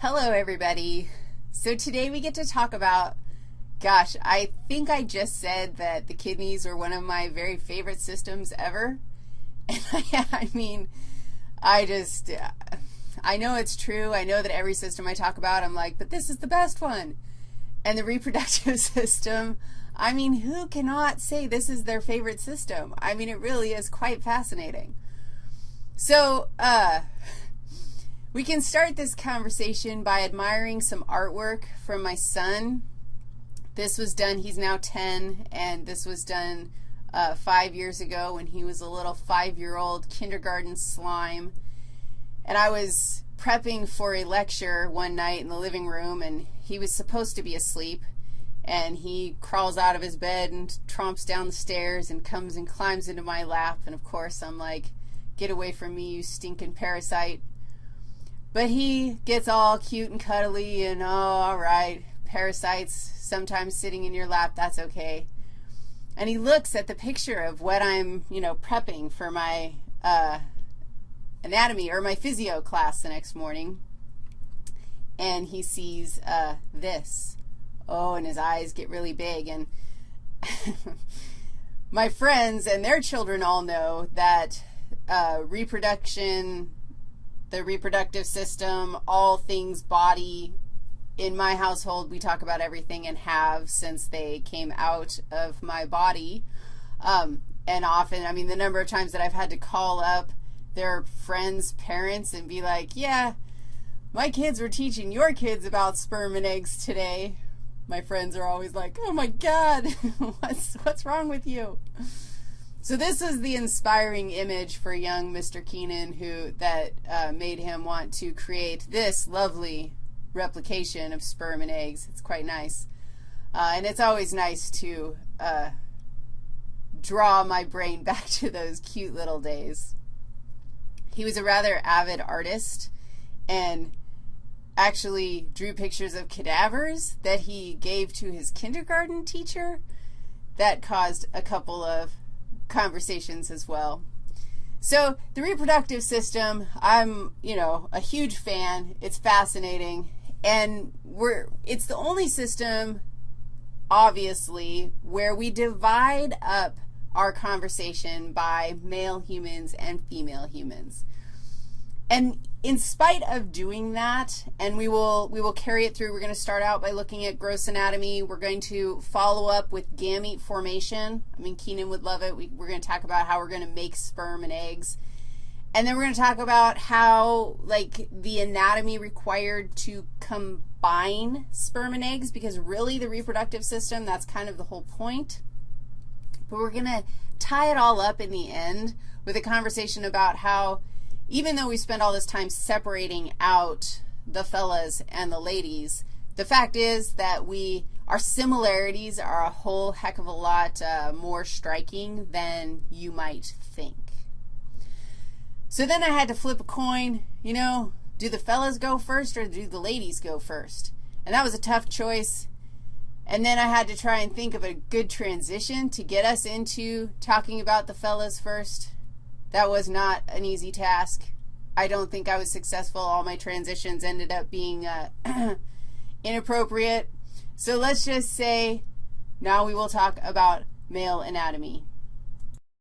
Hello, everybody. So today we get to talk about, gosh, I think I just said that the kidneys are one of my very favorite systems ever. And I mean, I know it's true. I know that every system I talk about, I'm like, but this is the best one. And the reproductive system, I mean, who cannot say this is their favorite system? I mean, it really is quite fascinating. So, we can start this conversation by admiring some artwork from my son. This was done, he's now 10, and this was done 5 years ago when he was a little 5-year-old kindergarten slime. And I was prepping for a lecture one night in the living room, and he was supposed to be asleep. And he crawls out of his bed and tromps down the stairs and comes and climbs into my lap. And, of course, I'm like, get away from me, you stinking parasite. But he gets all cute and cuddly and, oh, all right, parasites sometimes sitting in your lap, that's okay. And he looks at the picture of what I'm, prepping for my anatomy or my physio class the next morning, and he sees this. Oh, and his eyes get really big. And my friends and their children all know that reproduction, the reproductive system, all things body, in my household we talk about everything and have since they came out of my body. And often, I mean, the number of times that I've had to call up their friends' parents and be like, yeah, my kids were teaching your kids about sperm and eggs today. My friends are always like, oh my God, what's wrong with you? So this is the inspiring image for young Mr. Keenan that made him want to create this lovely replication of sperm and eggs. It's quite nice. And it's always nice to draw my brain back to those cute little days. He was a rather avid artist and actually drew pictures of cadavers that he gave to his kindergarten teacher. That caused a couple of conversations as well. So the reproductive system, I'm, a huge fan. It's fascinating. And it's the only system, obviously, where we divide up our conversation by male humans and female humans. And in spite of doing that, and we will carry it through, we're going to start out by looking at gross anatomy. We're going to follow up with gamete formation. I mean, Keenan would love it. We're going to talk about how we're going to make sperm and eggs. And then we're going to talk about how, the anatomy required to combine sperm and eggs, because really the reproductive system, that's kind of the whole point. But we're going to tie it all up in the end with a conversation about how, even though we spend all this time separating out the fellas and the ladies, the fact is that our similarities are a whole heck of a lot more striking than you might think. So then I had to flip a coin, do the fellas go first or do the ladies go first? And that was a tough choice. And then I had to try and think of a good transition to get us into talking about the fellas first. That was not an easy task. I don't think I was successful. All my transitions ended up being inappropriate. So let's just say now we will talk about male anatomy.